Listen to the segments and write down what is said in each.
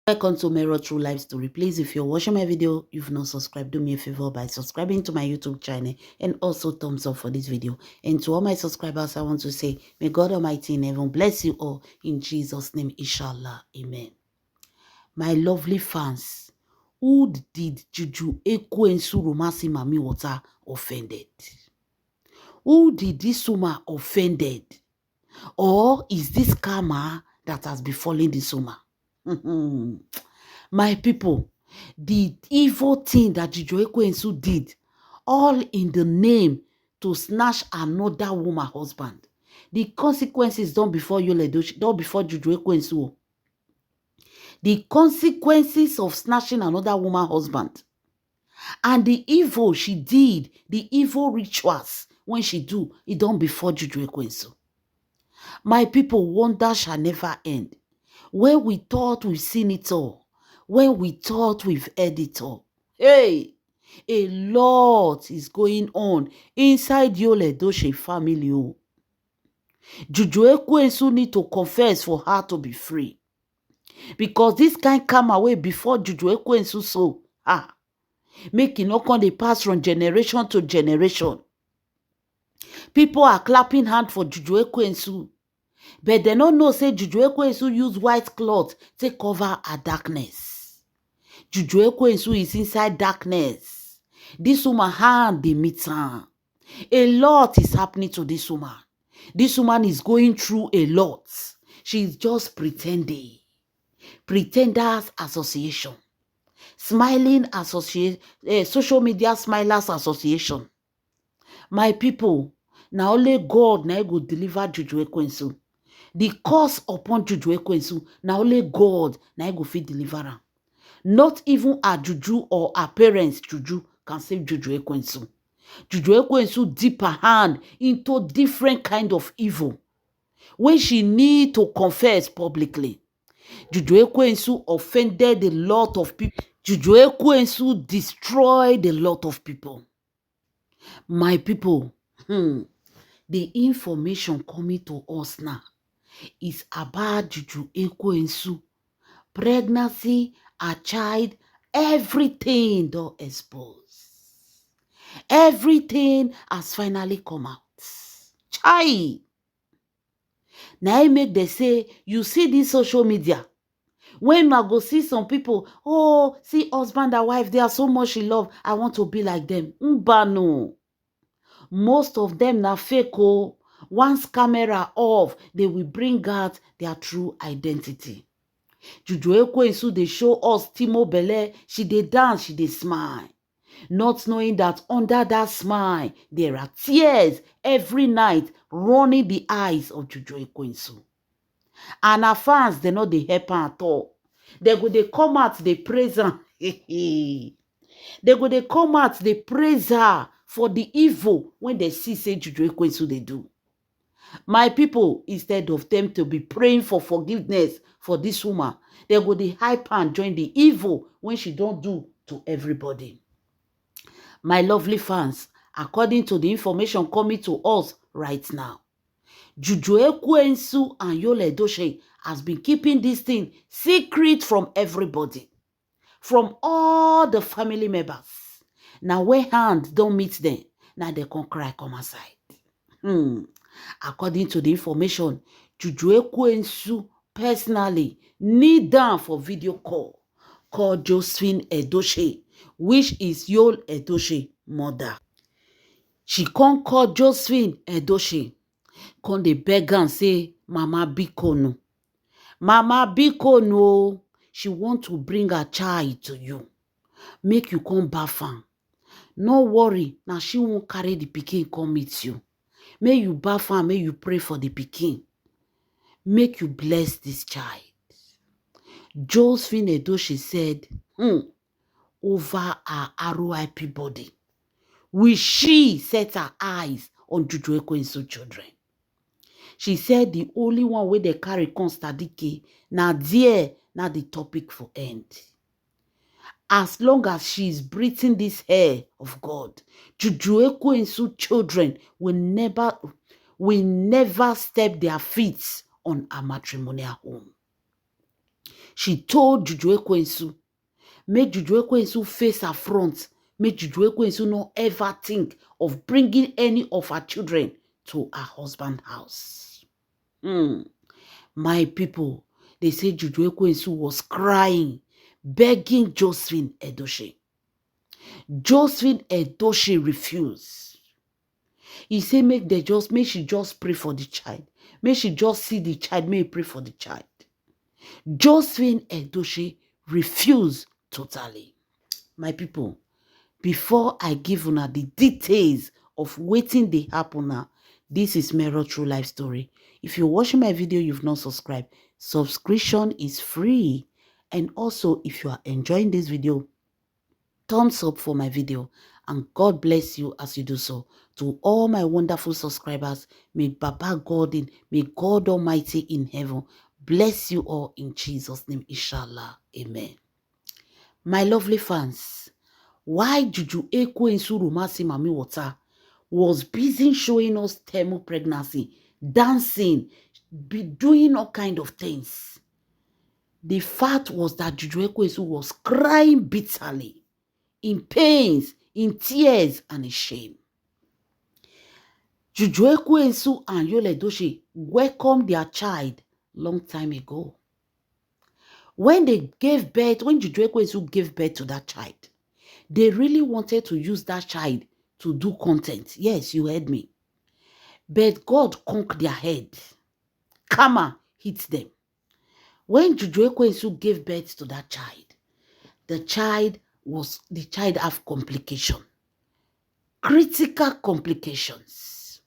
Welcome to Mirror True Life Story. Please, if you're watching my video, you've not subscribed, do me a favor by subscribing to my YouTube channel and also thumbs up for this video. And to all my subscribers, I want to say, may God Almighty in heaven bless you all in Jesus' name, inshallah. Amen. My lovely fans, who did Juju Ekwensu Romasi Mami Water offended? Who did this woman offended? Or is this karma that has befallen this woman? My people, the evil thing that Juju Ekwensu did, all in the name to snatch another woman husband. The consequences done before Yul Edochie, done before Juju Ekwensu. The consequences of snatching another woman husband. And the evil she did, the evil rituals when she do, it done before Juju Ekwensu. My people, wonder shall never end. When we thought we've seen it all, when we thought we've heard it all, hey, a lot is going on inside Yul Edochie family. Oh. Juju Ekwensu need to confess for her to be free. Because this kind come away before Juju Ekwensu so, make it not come dey pass from generation to generation. People are clapping hand for Juju Ekwensu. But they don't know say Juju Ekwensu use white cloth to cover her darkness. Juju Ekwensu is inside darkness. This woman hand dey meet her. A lot is happening to this woman. This woman is going through a lot. She's just pretending. Pretenders Association. Smiling Association. Social Media Smilers Association. My people, now only God now go deliver Juju Ekwensu. The curse upon Juju Ekwensu, now only God now go fit deliver her. Not even her Juju or her parents Juju can save Juju Ekwensu. Juju Ekwensu dip her hand into different kind of evil when she need to confess publicly. Juju Ekwensu offended a lot of people. Juju Ekwensu destroyed a lot of people. My people, the information coming to us now is about Juju Ekwensu. Pregnancy, a child, everything don't expose. Everything has finally come out. Chai. Now I make they say, you see this social media. When I go see some people, oh, see husband and wife, they are so much in love. I want to be like them. No. Most of them na fake. Oh. Once camera off, they will bring out their true identity. Juju Ekwensu, they show us Timo Bele. She dey dance, she dey smile. Not knowing that under that smile, there are tears every night running the eyes of Juju Ekwensu. And her fans, they know they help her at all. They come out, they praise her. They come out, they praise her for the evil when they see say Juju Ekwensu they do. My people, instead of them to be praying for forgiveness for this woman, they hype and join the evil when she don't do to everybody. My lovely fans, according to the information coming to us right now, Juju Ekwensu and Yul Edochie has been keeping this thing secret from everybody, from all the family members. Now when hand don't meet them, now they can cry come aside. According to the information, Juju Ekwensu personally kneel down for video call Josephine Edochie, which is Yul Edochie mother. She can't call Josephine Edochie. Come dey beg and say, Mama Bikono. Mama Bikono, she want to bring her child to you. Make you come baff am. No worry, now she won't carry the pikin come meet you. May you baff am, may you pray for the pikin. Make you bless this child. Josephine Edochie said, over her RIP body, will she set her eyes on Juju Ekwensu children? She said the only one where they carry Constantine, now there, now the topic for end. As long as she is breathing this air of God, Juju Ekwensu children will never step their feet on a matrimonial home. She told Juju Ekwensu, make Juju Ekwensu face her front. Make Juju Ekwensu not ever think of bringing any of her children to her husband's house. My people, they say Juju Ekwensu was crying, begging Josephine Edochie. Josephine Edochie refused. He said, make she just pray for the child. Make she just see the child, may pray for the child. Josephine Edochie refused totally. My people, before I give una the details of wetin dey happen now, this is Mero True Life Story. If you're watching my video, you've not subscribed, subscription is free. And also, if you are enjoying this video, thumbs up for my video, and God bless you as you do so. To all my wonderful subscribers, may Baba God may God Almighty in heaven bless you all in Jesus' name, inshallah. Amen. My lovely fans, why Juju Ekwensu Rumasi Mami Water was busy showing us thermal pregnancy, dancing, doing all kind of things. The fact was that Juju Ekwensu was crying bitterly, in pains, in tears, and in shame. Juju Ekwensu and Yul Edochie welcomed their child long time ago. When they gave birth, when Juju Ekwensu gave birth to that child, they really wanted to use that child to do content. Yes, you heard me. But God conquered their head. Karma hit them. When Juju Ekwensu gave birth to that child, the child have complication. Critical complications.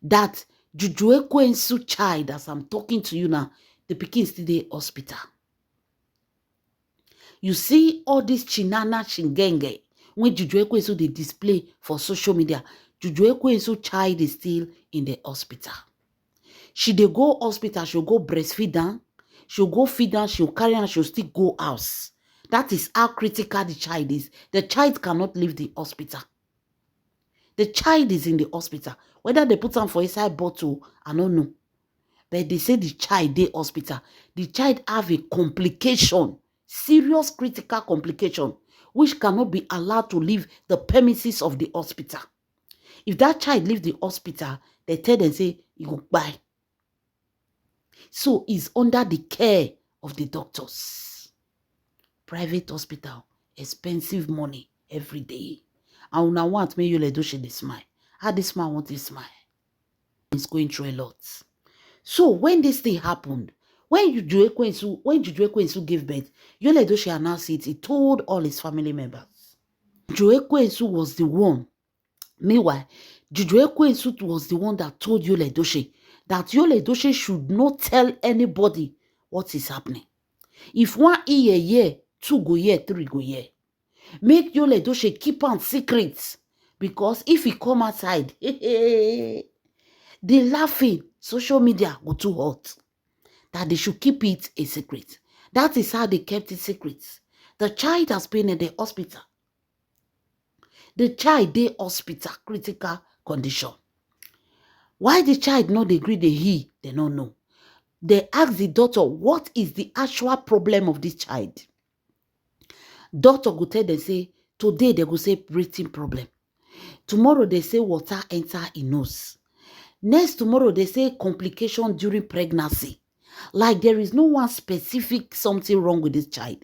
That Juju Ekwensu child, as I'm talking to you now, the pikin still in the hospital. You see all this chinana chingenge when Juju Ekwensu they display for social media. Juju Ekwensu child is still in the hospital. She dey go hospital, she'll go breastfeed down, she'll go feed down, she'll carry on, she'll still go house. That is how critical the child is. The child cannot leave the hospital. The child is in the hospital. Whether they put am for inside bottle, I don't know. But they say the child dey hospital. The child have a complication, serious critical complication, which cannot be allowed to leave the premises of the hospital. If that child leave the hospital, they tell them, say, you go buy. So he's under the care of the doctors. Private hospital, expensive money every day. And I want me Yul Edochie dey smile. How this man want to smile? He's going through a lot. So when this thing happened, when Juju Ekwensu gave birth, Yul Edochie announced it. He told all his family members. Juju Ekwensu was the one. Meanwhile, Juju Ekwensu was the one that told Yul Edochie that Yul Edochie should not tell anybody what is happening. If one hear, two go hear, three go hear. Make Yul Edochie keep on secrets, because if he come outside, the laughing social media go too hot. That they should keep it a secret. That is how they kept it secret. The child has been in the hospital. The child dey hospital, critical condition. Why the child not agree they don't know. They ask the doctor, what is the actual problem of this child? Doctor go tell them, say, today they go say breathing problem. Tomorrow they say water enter in nose. Next tomorrow they say complication during pregnancy. Like there is no one specific something wrong with this child.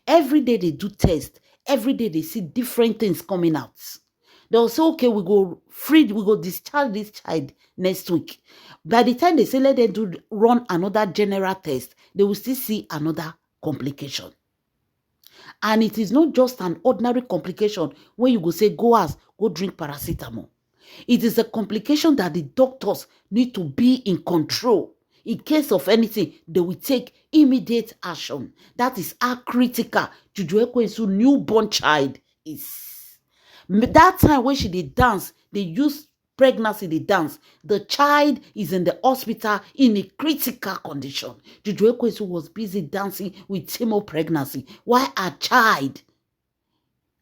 Every day they do tests. Every day they see different things coming out. They'll say, okay, we go discharge this child next week. By the time they say let them run another general test, they will still see another complication. And it is not just an ordinary complication when you go say, go drink paracetamol. It is a complication that the doctors need to be in control. In case of anything, they will take immediate action. That is how critical Juju Ekwensu newborn child is. That time when she did dance, they use pregnancy, they dance. The child is in the hospital in a critical condition. Juju Ekwensu was busy dancing with thermal pregnancy. Why a child,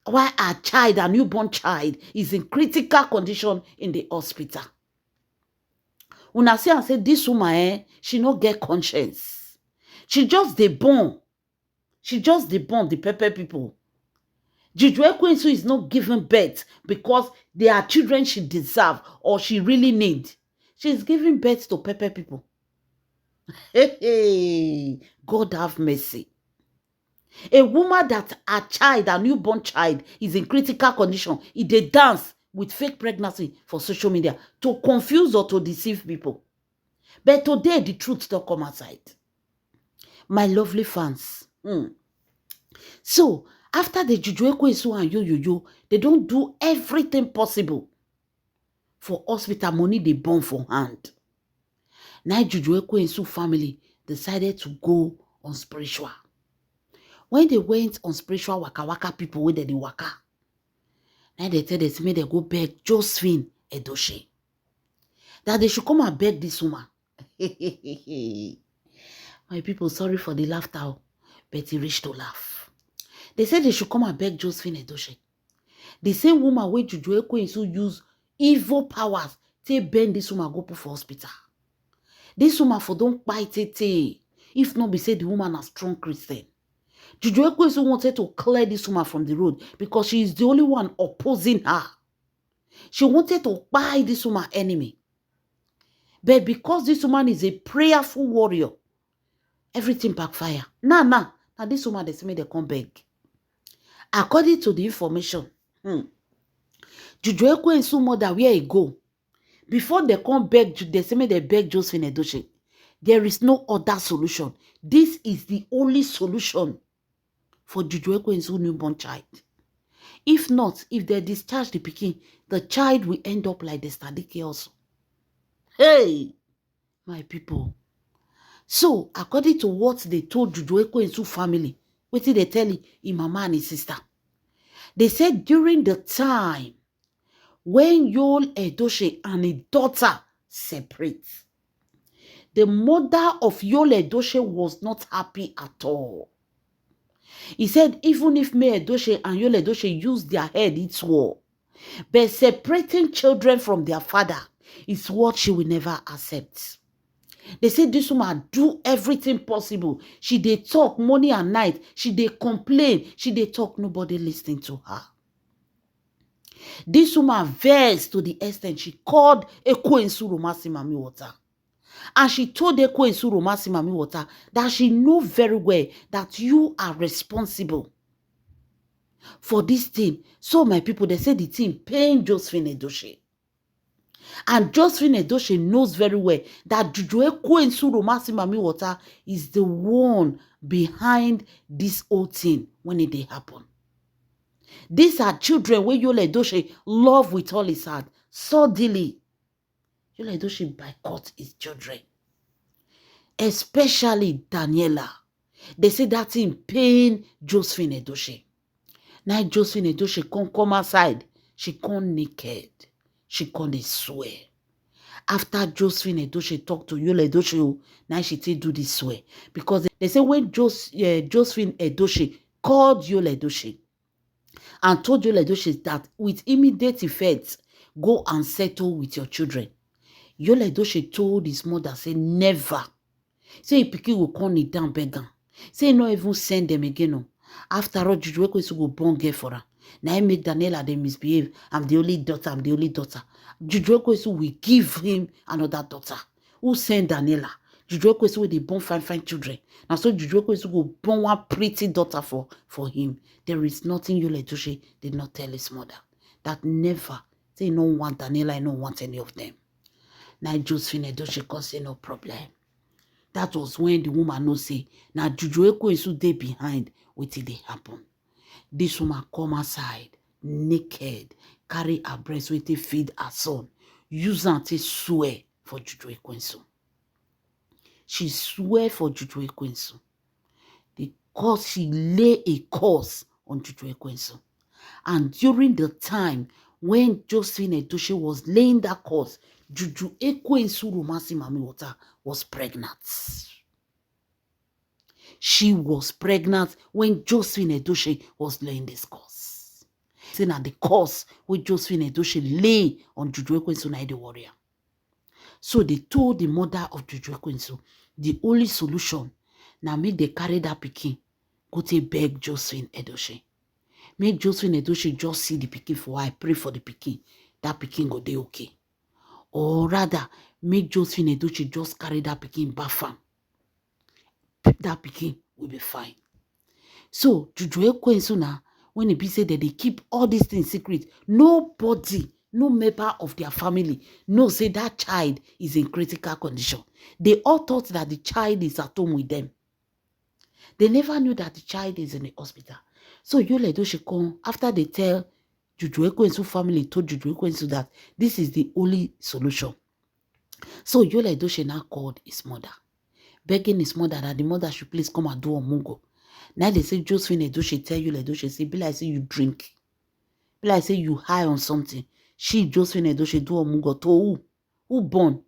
a newborn child, is in critical condition in the hospital? Una see and say this woman, she no get conscience. She just dey born. She just debunked the Pepper people. Juju Ekwensu is not giving birth because they are children she deserves or she really needs. She's giving birth to Pepper people. Hey, God have mercy. A woman that a child, a newborn child, is in critical condition, they dance with fake pregnancy for social media to confuse or to deceive people. But today, the truth don't come outside. My lovely fans. So, after the Juju Ekwensu and Yo, they don't do everything possible for hospital money they burn for hand. Now, Juju Ekwensu family decided to go on spiritual. When they went on spiritual waka people where they waka, now they tell them they go beg Josephine Edochie that they should come and beg this woman. My people, sorry for the laughter, but it reached to laugh. They said they should come and beg Josephine Edochie. The same woman where Juju Ekwensu use evil powers to bend this woman go put for hospital. This woman for don't bite it. If not be said the woman a strong Christian. Juju Ekwensu wanted to clear this woman from the road because she is the only one opposing her. She wanted to buy this woman enemy. But because this woman is a prayerful warrior, everything backfire. Now this woman, they say they come beg. According to the information, Juju Ekwensu mother, where he go? Before they come beg, they say they beg Josephine Edochie. There is no other solution. This is the only solution for Juju Ekwensu newborn child. If not, if they discharge the pikin, the child will end up like the Sadiki also. Hey, my people. So, according to what they told Juju Ekwensu family, what did they tell him mama and his sister? They said during the time when Yul Edochie and his daughter separate, the mother of Yul Edochie was not happy at all. He said even if May Edochie and Yul Edochie use their head, it's war. But separating children from their father is what she will never accept. They said this woman do everything possible. She dey talk morning and night. She dey complain. She dey talk, nobody listening to her. This woman vexed to the extent she called Ekwensu Romasi Mami Water. And she told Ekwensu Romasi Mami Water that she know very well that you are responsible for this thing. So my people, they say the thing paying Josephine Edochie. And Josephine Edochie knows very well that Juju Ekwensu Romasi Mami Water is the one behind this whole thing when it did happen. These are children where Yul Edochie love with all his heart. Suddenly, Yul Edochie boycott his children. Especially Daniela. They say that in pain Josephine Edochie. Now Josephine Edochie come outside. She come naked. She come dey swear. After Josephine Edochie talk to Yul Edochie, now she take do this swear. Because they say when Josephine Edochie called Yul Edochie and told Yul Edochie that with immediate effect, go and settle with your children. Yul Edochie told his mother, say never. Say pikin will come it down beggar. Say no even send them again. No. After all, Juju Ekwensu go born girl for her. Now I make Daniela they misbehave. I'm the only daughter. I'm the only daughter. Juju Ekwensu will give him another daughter. Who send Daniela? Juju Ekwensu will they born fine children. Now so Juju Ekwensu go born one pretty daughter for him. There is nothing Yul Edochie did not tell his mother. That never. Say no want Daniela. I don't want any of them. Now Josephine Edochie can say no problem. That was when the woman no say, now Juju Ekwensu dey behind wetin dey happen. This woman come outside, naked, carry her breast wetin feed her son, use am to swear for Juju Ekwensu. She swear for Juju Ekwensu because she lay a curse on Juju Ekwensu. And during the time when Josephine Edochie was laying that curse, Juju Ekwensu Romasi Mami Water was pregnant. She was pregnant when Josephine Edochie was laying this curse. Saying that the curse which Josephine Edochie lay on Juju Ekwensu na the warrior. So they told the mother of Juju Ekwensu the only solution now make they carry that pikin go take beg Josephine Edochie. Make Josephine Edochie just see the pikin for I pray for the pikin. That pikin go dey okay. Or rather, make Josephine Edochie just carry that pikin back farm. That pikin will be fine. So, Juju Ekwensu na, when it be said that they keep all these things secret, nobody, no member of their family knows say that child is in critical condition. They all thought that the child is at home with them. They never knew that the child is in the hospital. So Yul Edochie come, after they tell Juju Ekwensu family, told Juju Ekwensu that this is the only solution. So Yul Edochie now called his mother, begging his mother that the mother should please come and do omugo. Now they say Josephine Edochie tell Yul Edochie, say, be like say you drink. Be like say you high on something. She, Josephine Edochie, do omugo to who? Who born?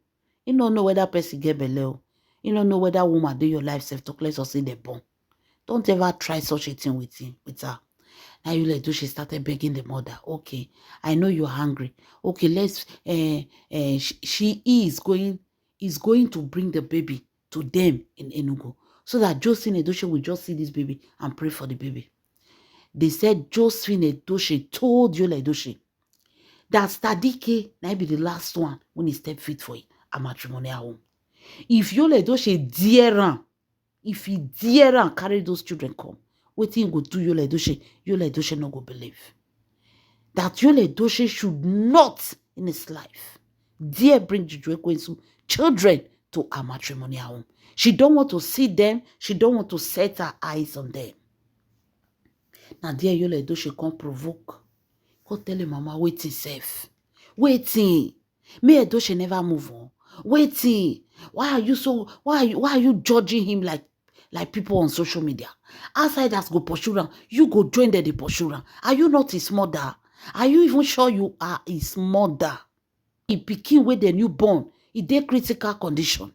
You don't know whether person get belly. You don't know whether woman do your life self talk less or say they born. Don't ever try such a thing with her. Now Yul Edochie started begging the mother, okay, I know you're hungry. Okay, let's, she is going to bring the baby to them in Enugu so that Josephine Edochie will just see this baby and pray for the baby. They said Josephine Edochie told Yul Edochie that Sadike might be the last one when he stepped feet for a matrimonial home. If Yul Edochie dare, if he dare and carry those children come, what he go do Yul Edochie no go believe. That Yul Edochie should not in his life dare bring Juju Ekwensu children to a matrimonial home. She don't want to see them. She don't want to set her eyes on them. Now there Yul Edochie come provoke. Go tell him, mama, waiting safe. Waiting. Me Edochie never move on. Waiting. Why are you judging him like people on social media? Outsiders go pursue him. You go join them, they pursue him. Are you not his mother? Are you even sure you are his mother? He pikin with the newborn. He dey critical condition.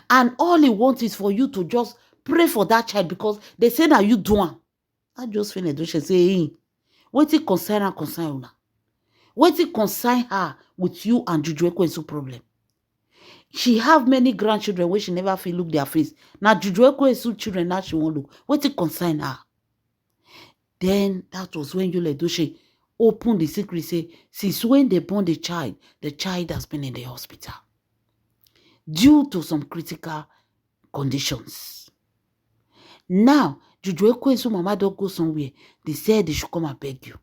And all he wants is for you to just pray for that child because they say that you do it. I just feel Edochie say, hey, wetin concern her concern una? Wetin concern her with you and Juju Ekwensu problem? She have many grandchildren where she never feel look their face. Now Juju Ekwensu children now she won't look. Wetin concern her? Then that was when Yul Edochie opened the secret, say, since when they born the child has been in the hospital due to some critical conditions. Now, Juju Ekwensu mama don't go somewhere. They said they should come and beg you.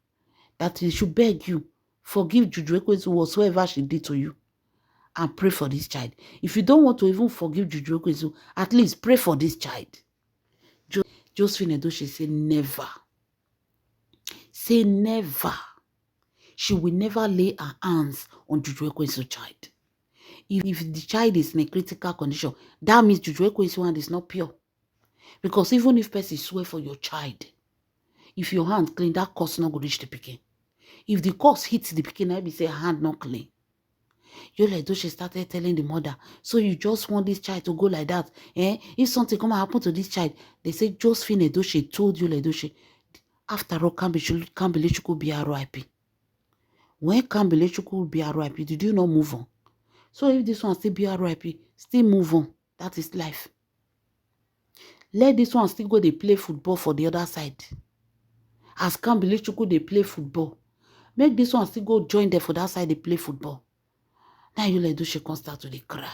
That they should beg you. Forgive Juju Ekwensu whatsoever she did to you. And pray for this child. If you don't want to even forgive Juju Ekwensu, at least pray for this child. Josephine Edochie said never. Say never. She will never lay her hands on Juju Ekwensu's child. If the child is in a critical condition, that means Juju Ekwensu's hand is not pure. Because even if person swear for your child, if your hand clean, that curse not go reach the pikin. If the curse hits the pikin, I be say hand not clean. Yul Edochie started telling the mother, so you just want this child to go like that? If something come and happen to this child, they say Josephine Edochie told Yul Edochie, after all, Kambile be RIP. When Kambile be RIP, did you not move on? So if this one still be RIP, still move on. That is life. Let this one still go, they play football for the other side. As Kambile they play football. Make this one still go join them for that side, they play football. Now Yul Edochie can start to cry.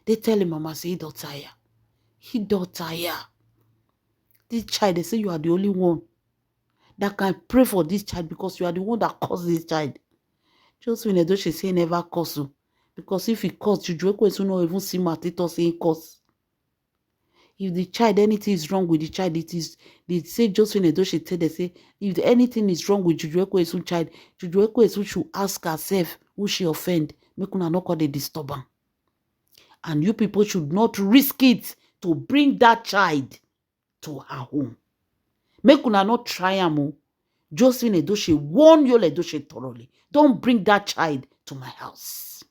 They tell him, mama, say he don't tire. He don't tire. This child, they say you are the only one that can pray for this child because you are the one that caused this child. Josephine Edochie say never cause you. Because if he cause, Juju Ekwensu not even see Matito saying cause. If the child, anything is wrong with the child, they say Josephine Edochie tell they say, if anything is wrong with Juju Ekwensu's child, Juju Ekwensu should ask herself who she offend. Make una not call the disturber. And you people should not risk it to bring that child to her home. Make una not try am. Josephine Edochie warn Yul Edochie thoroughly. Don't bring that child to my house.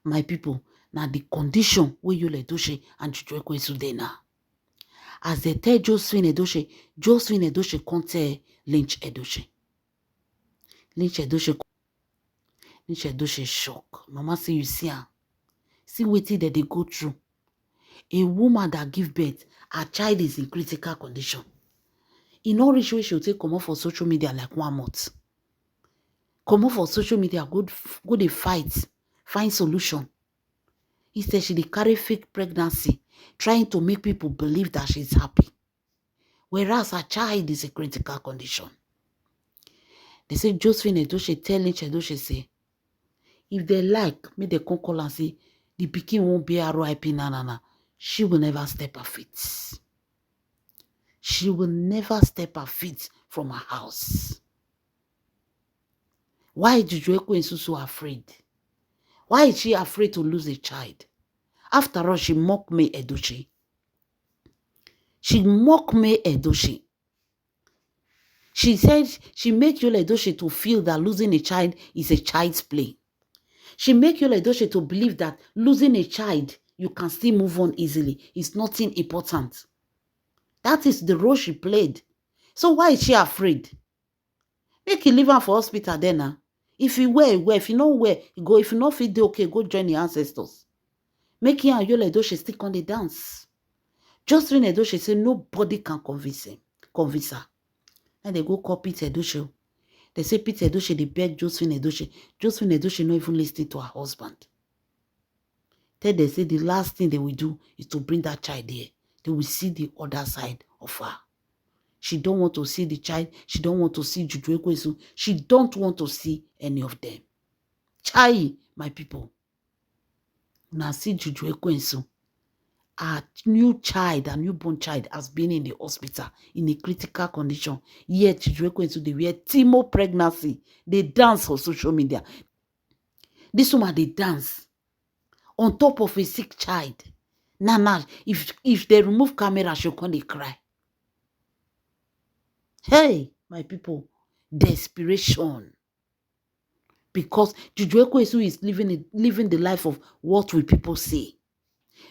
My people, now the condition where Yul Edochie and Juju Ekwensu dey now. As they tell Josephine Edochie can't tell Lynch Edochie. Lynch Edochie shock. Mama say you see her. See wetin that they go through. A woman that give birth, her child is in critical condition. In no reach way she'll take come off for social media like 1 month. Come off for social media, go dey fight, find solution. Instead, she dey carry fake pregnancy, trying to make people believe that she's happy. Whereas her child is a critical condition. They say Josephine Edochie tell Lynch Edochie say, if they like, make they come call and say, the pikin won't be RIP na. She will never step her feet. She will never step her feet from her house. Why is Juju Ekwensu so afraid? Why is she afraid to lose a child? After all, she mocked May Edochie. She mocked May Edochie. She said she made Yul Edochie to feel that losing a child is a child's play. She made Yul Edochie to believe that losing a child, you can still move on easily. It's nothing important. That is the role she played. So why is she afraid? Make you leave her for hospital then. Nah. If you well, if you know where, go. If you not feel okay, go join your ancestors. Make him and Yul Edochie stick on the dance. Josephine Edochie say nobody can convince her. And they go call Pete Edochie. They say Pete Edochie, they beg Josephine Edochie. Josephine Edochie not even listening to her husband. Then they say the last thing they will do is to bring that child here. They will see the other side of her. She don't want to see the child. She don't want to see Juju Ekwensu. She don't want to see any of them. Chai, my people. Now see Juju Ekwensu. Her newborn child has been in the hospital in a critical condition. Yet Juju Ekwensu, they wear Timo pregnancy. They dance on social media. This woman, they dance on top of a sick child. Nah, if they remove camera, she'll come and cry. Hey, my people, desperation. Because Juju Ekwensu is living the life of what will people say.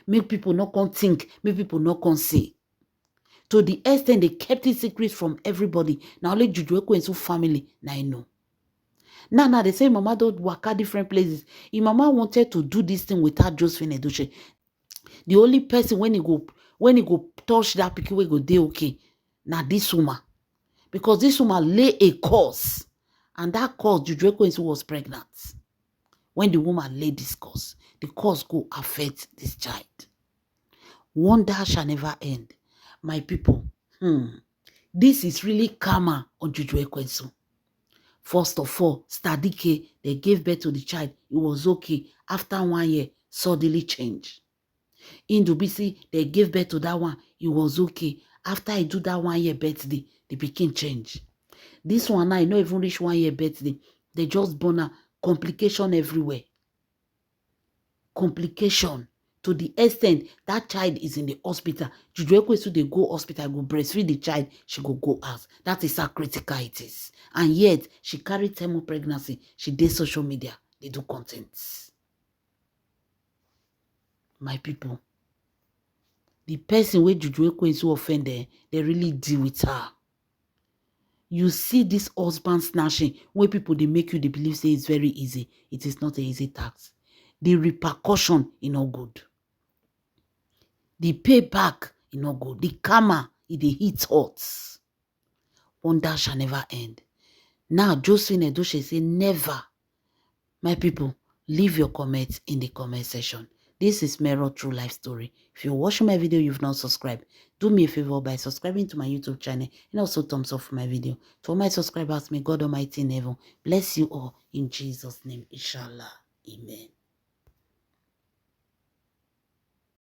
Make people not come think, make people not come say. To the extent they kept it secret from everybody. Now only Juju Ekwensu family, now I know. Now they say Mama don't work at different places. If Mama wanted to do this thing without Josephine Edochie, the only person when he go touch that pikin we go dey okay. Now this woman. Because this woman lay a cause. And that cause, Juju Ekwensu was pregnant. When the woman laid this cause, the cause go affect this child. Wonder shall never end. My people, this is really karma on Juju Ekwensu. First of all, Stadike, they gave birth to the child. It was okay. After 1 year, suddenly changed. Indubisi, they gave birth to that one. It was okay. After I do that 1 year birthday, the pikin change. This one now, I not even reach 1 year birthday. They just born a complication everywhere. Complication. To the extent that child is in the hospital. Juju Ekwensu, they go hospital, go breastfeed the child, she go out. That is how critical it is. And yet, she carried terminal pregnancy. She did social media. They do contents. My people, the person where Juju Ekwensu offended, they really deal with her. You see this husband snatching, when people, they make you, they believe say it's very easy. It is not an easy task. The repercussion is not good. The payback is not good. The karma, it hits hot. Wonder shall never end. Now, Josephine Edochie say never. My people, leave your comments in the comment section. This is Mero True Life Story. If you're watching my video, you've not subscribed, do me a favor by subscribing to my YouTube channel and also thumbs up for my video. To all my subscribers, may God Almighty in heaven bless you all in Jesus' name. Inshallah. Amen.